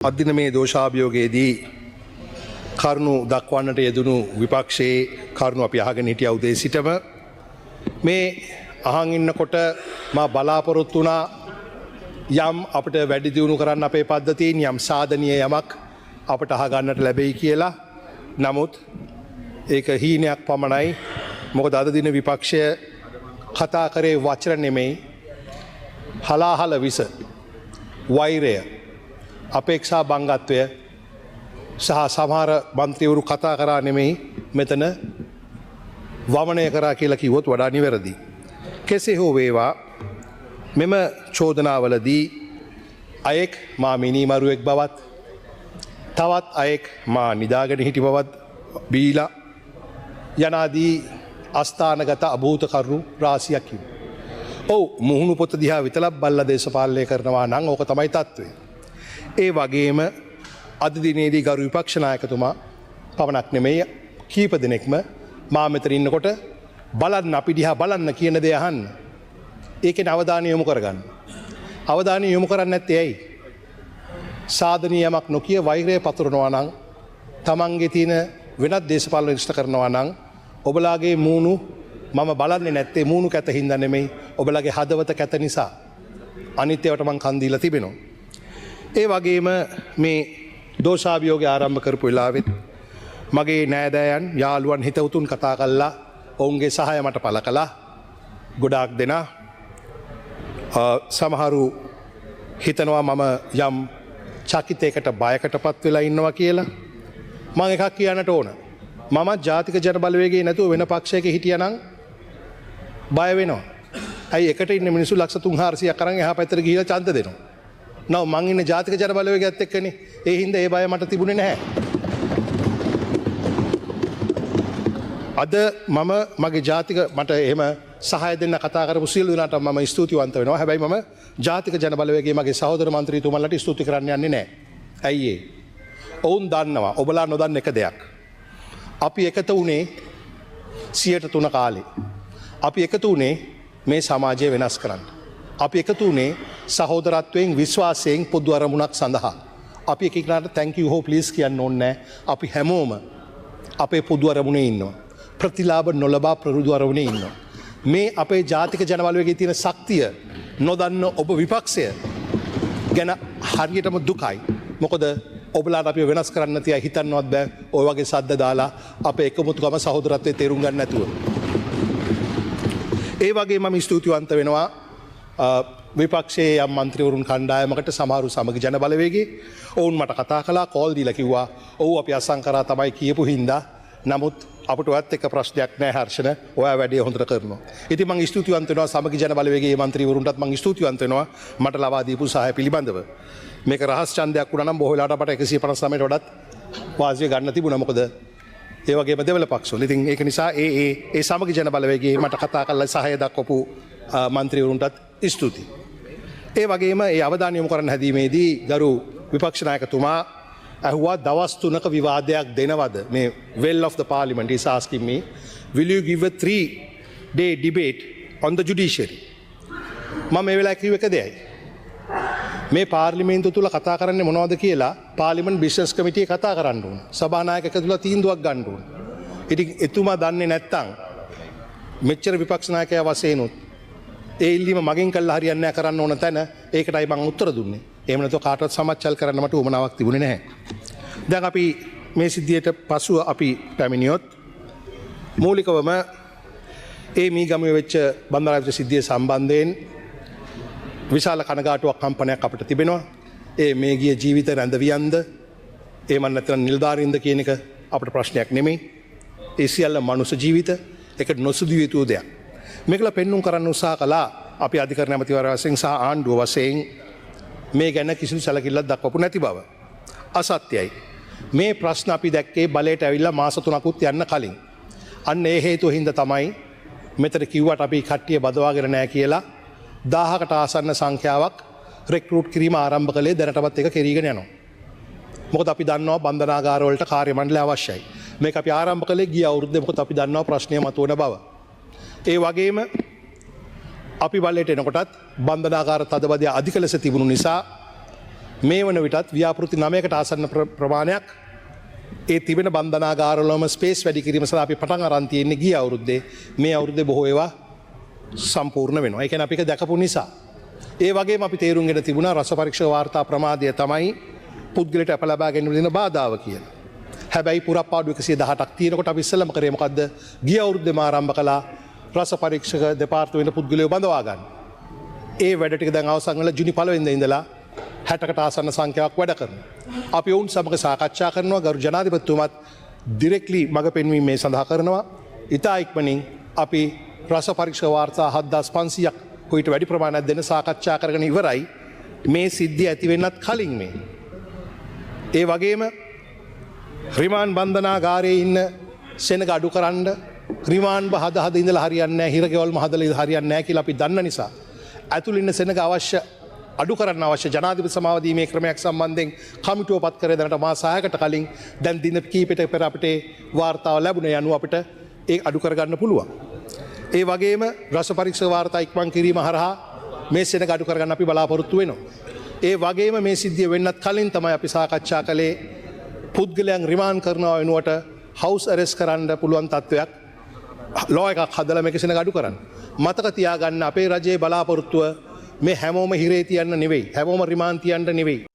අදින මේ දෝෂාභියෝගයේදී කරුණු දක්වන්නට යෙදුණු විපක්ෂයේ කරුණු අපි අහගෙන හිටිය උදේ සිටම මේ අහන් ඉන්නකොට මා බලාපොරොත්තු වුණා යම් අපිට වැඩි දියුණු කරන්න අපේ පද්ධතීන් යම් සාධනීය යමක් අපට අහගන්නට ලැබෙයි කියලා. නමුත් ඒක හීනයක් පමණයි. මොකද අද දින විපක්ෂය කතා කරේ වචන නෙමෙයි, හලාහල විස, වෛරය, අපේක්ෂා බංගත්වය සහ සමහර මන්ත්‍රීවරු කතා කරා නෙමෙයි මෙතන වමනය කරා කියලා කිව්වොත් වඩා නිවැරදි. කෙසේ හෝ වේවා මෙම චෝදනාවලදී අයෙක් මා මිනීමරුවෙක් බවත් තවත් අයෙක් මා නිදාගෙන හිටි බවත් බීලා යනාදී අස්ථානගත අභූත කරුණු රාශියක් කිව්වා. ඔව්, මුහුණු පොත දිහා විතරක් බල්ලා දේශපාලනය කරනවා නම් ඕක තමයි තත්ත්වය. ඒ වගේම අද දිනේදී ගරු විපක්ෂ නායකතුමා පමණක් නෙමෙයි කීප දෙනෙක්ම මා මෙතන ඉන්නකොට බලන්න, අපි දිහා බලන්න කියන දේ අහන්න. ඒකෙන් අවධානය යොමු කරගන්න. අවධානය යොමු කරන්නේ නැත්තේ ඇයි? සාධනීයමක් නොකිය වෛරය පතුරනවා නම්, තමන්ගේ තියෙන වෙනත් දේශපාලන ඉෂ්ට කරනවා නම් ඔබලාගේ මූණු මම බලන්නේ නැත්තේ මූණු කැත හින්දා නෙමෙයි, ඔබලාගේ හදවත කැත නිසා. අනිත් ඒවාට මං කන් දීලා තිබෙනවා. ඒ වගේම මේ දෝෂාභියෝගය ආරම්භ කරපු වෙලාවෙත් මගේ නෑදෑයන් යාළුවන් හිතවතුන් කතා කළා, ඔවුන්ගේ සහාය මට පළ කළා. ගොඩාක් දෙනා සමහරු හිතනවා මම යම් චකිතයකට බයකටපත් වෙලා ඉන්නවා කියලා. මම එකක් කියන්නට ඕන. මම ජාතික ජන බලවේගයේ නැතුව වෙන පක්ෂයක හිටියනම් බය වෙනවා. ඇයි එකට ඉන්න මිනිස්සු ලක්ෂ 300ක් අරන් එහා පැත්තට ගිහිලා ඡන්ද දෙනවා. නෝ මං ඉන්නේ ජාතික ජන බලවේගයත් එක්කනේ. ඒ හින්දා ඒ බය මට තිබුණේ නැහැ. අද මම මගේ ජාතික මට එහෙම සහාය දෙන්න කතා කරපු සියලු දෙනාට මම ස්තුතිවන්ත වෙනවා. හැබැයි මම ජාතික ජන බලවේගයේ මගේ සහෝදර මන්ත්‍රීතුමන්ලට ස්තුති කරන්න යන්නේ නැහැ. ඇයි ඒ? ඔවුන් දන්නවා ඔබලා නොදන්න එක දෙයක්. අපි එකතු වුණේ 103 කාලේ. අපි එකතු වුණේ මේ සමාජය වෙනස් කරන්න. අපි එකතු වුණේ සහෝදරත්වයෙන්, විශ්වාසයෙන් පොදු අරමුණක් සඳහා. අපි එකෙක්ට thank you හෝ please කියන්න ඕනේ නැහැ. අපි හැමෝම අපේ පොදු අරමුණේ ඉන්නවා. ප්‍රතිලාභ නොලබා ප්‍රරුදු අරමුණේ ඉන්නවා. මේ අපේ ජාතික ජන බලවේගයේ තියෙන ශක්තිය නොදන්න ඔබ විපක්ෂය ගැන හරියටම දුකයි. මොකද ඔබලාට අපි වෙනස් කරන්න තියා හිතන්නවත් බෑ. ඔය වගේ සද්ද දාලා අපේ එකමුතුකම සහෝදරත්වයේ තේරුම් ගන්න නැතුව. ඒ වගේ මම ස්තුතිවන්ත වෙනවා විපක්ෂයේ යම් මන්ත්‍රීවරුන් කණ්ඩායමකට, සමහරු සමග ජන බලවේගයේ ඔවුන් මට කතා කළා, කෝල් දීලා කිව්වා ඔව් අපි අසං කරා තමයි කියපු හින්දා. නමුත් අපට ඔයත් එක්ක ප්‍රශ්නයක් නැහැ හර්ෂණ, ඔයා වැඩේ හොඳට කරනවා. ඉතින් මම ස්තුතිවන්ත වෙනවා සමග ජන බලවේගයේ මන්ත්‍රීවරුන්ටත් මම ස්තුතිවන්ත වෙනවා මට ලබා දීපු සහාය පිළිබඳව. මේක රහස් ඡන්දයක් වුණා නම් බොහෝ වෙලාවට අපට 159ට වඩාත් වාසිය ගන්න තිබුණා. මොකද ඒ වගේම දෙවල පක්ෂවල. ඉතින් ඒක නිසා ඒ සමග ජන බලවේගයේ මට කතා කරලා සහාය දක්වපු මන්ත්‍රීවරුන්ටත් ස්තුතියි. ඒ වගේම ඒ අවධානය යොමු කරන්න හැදීමේදී ගරු විපක්ෂ නායකතුමා ඇහුවා දවස් 3ක විවාදයක් දෙනවද? මේ well of the parliament is asking me, will you give a 3-day debate on the judiciary? මම මේ වෙලාවේ කිව්ව එක දෙයයි. මේ පාර්ලිමේන්තුව තුල කතා කරන්නේ මොනවද කියලා පාර්ලිමේන්තු බිස්නස් කමිටියේ කතා කරන්න ඕන. සභානායක එකතුලා තීන්දුවක් ගන්න ඕන. ඉතින් එතුමා දන්නේ නැත්තම් මෙච්චර විපක්ෂ නායකයා වශයෙන් උත් ඒ ඉල්ලීම මගෙන් කළා හරියන්නේ නැහැ, කරන්න ඕන තැන ඒකටයි මම උත්තර දුන්නේ. එහෙම නැත්නම් කාටවත් සමච්චල් කරන්න මට උවමනාවක් තිබුණේ නැහැ. දැන් අපි මේ සිද්ධියට පසුව අපි පැමිණියොත් මූලිකවම ඒ මීගමුවේ වෙච්ච බන්දරාවිත සිද්ධිය සම්බන්ධයෙන් විශාල කනගාටුවක් කම්පනයක් අපිට තිබෙනවා. ඒ මේ ගිය ජීවිත රැඳවියන්ද එහෙම නැත්නම් නිලධාරීන්ද කියන එක අපිට ප්‍රශ්නයක් නෙමෙයි. ඒ සියල්ල මනුෂ්‍ය ජීවිත, ඒකට නොසිදුවිය යුතු දෙයක්. මේකල පෙන්눔 කරන්න උත්සාහ කළා අපි අධිකරණ ඇමතිවරයා වශයෙන් සහ ආණ්ඩුව වශයෙන් මේ ගැන කිසිදු සැලකිල්ලක් දක්වපු නැති බව අසත්‍යයි. මේ ප්‍රශ්න අපි දැක්කේ බලයට ඇවිල්ලා මාස 3කුත් යන්න කලින්. අන්න ඒ හේතුව හින්දා තමයි මෙතන කිව්වට අපි කට්ටිය බදවාගෙන නැහැ කියලා 1000කට ආසන්න සංඛ්‍යාවක් රෙක්රූට් කිරීම ආරම්භ කළේ. දැනටමත් ඒක කෙරීගෙන යනවා. මොකද අපි දන්නවා බන්ධනාගාර වලට කාර්ය මණ්ඩලය අවශ්‍යයි. මේක අපි ආරම්භ කළේ ගිය අවුරුද්දේ. මොකද අපි දන්නවා ප්‍රශ්නය මතුවන බව. ඒ වගේම අපි බලයට එනකොටත් බන්ධනාගාර තදබදය අධික ලෙස තිබුණු නිසා මේ වන විටත් ව්‍යාපෘති 9කට ආසන්න ප්‍රමාණයක් ඒ තිබෙන බන්ධනාගාරවලම ස්පේස් වැඩි කිරීම සඳහා අපි පටන් අරන් තියෙන්නේ ගිය අවුරුද්දේ. මේ අවුරුද්දේ බොහෝ ඒවා සම්පූර්ණ වෙනවා. ඒ කියන්නේ අපි ඒක දැකපු නිසා. ඒ වගේම අපි තේරුම්ගෙන තිබුණා රස පරීක්ෂක වාර්තා ප්‍රමාදය තමයි පුද්ගලට අප ලබා ගැනීම දෙන බාධාව කියලා. හැබැයි පුරප්පාඩු 118ක් තියෙනකොට අපි ඉස්සෙල්ලම කරේ මොකද්ද? ගිය අවුරුද්දේම ආරම්භ කළා රස පරීක්ෂක දෙපාර්තමේන්තුවේ පුද්ගලයෝ බඳවා ගන්න. ඒ වැඩ ටික දැන් අවසන් වෙලා ජුනි 1 වෙනිදා ඉඳලා 60කට ආසන්න සංඛ්‍යාවක් වැඩ කරනවා. අපි ඔවුන් සමග සාකච්ඡා කරනවා. ගරු ජනාධිපතිතුමත් ඩිරෙක්ට්ලි මඟ පෙන්වීම මේ සඳහා කරනවා. ඉතා ඉක්මනින් අපි රස පරීක්ෂක වාර්තා 7500ක් කොයිට වැඩි ප්‍රමාණයක් දෙන්න සාකච්ඡා කරගෙන ඉවරයි. මේ සිද්ධිය ඇති වෙන්නත් කලින් මේ. ඒ වගේම රිමාන්ඩ් බන්ධනාගාරයේ ඉන්න සෙනග අඩු කරන්න රිමාන්ඩ් හද ඉඳලා හරියන්නේ නැහැ. හිරගෙවල්ම හදලා හරියන්නේ නැහැ කියලා අපි දන්න නිසා ඇතුළේ ඉන්න සෙනග අවශ්‍ය අඩු කරන්න අවශ්‍ය ජනාධිපති සමාව දීමේ ක්‍රමයක් සම්බන්ධයෙන් කමිටුව පත් කරේ දැනට මාස 6කට කලින් දැන් දින කිහිපයකට පෙර අපිට වාර්තාව ලැබුණේ යනුව අපිට ඒ අඩු කරගන්න පුළුවන්. ඒ වගේම රස පරීක්ෂක වාර්තා ඉක්මන් කිරීම හරහා මේ සෙනග අඩු කරගන්න අපි බලාපොරොත්තු වෙනවා. ඒ වගේම මේ සිද්ධිය වෙන්නත් කලින් තමයි අපි සාකච්ඡා කළේ පුද්ගලයන් රිමාන්ඩ් කරනවා වෙනුවට හවුස් ඇරෙස්ට් කරන්න පුළුවන් තත්ත්වයක් ලෝ එකක් හදලා මේක සෙනග අඩු කරන්න. මතක තියාගන්න අපේ රජයේ බලාපොරොත්තුව මේ හැමෝම හිරේ තියන්න නෙවෙයි. හැමෝම රිමාන්ඩ් තියන්න නෙවෙයි.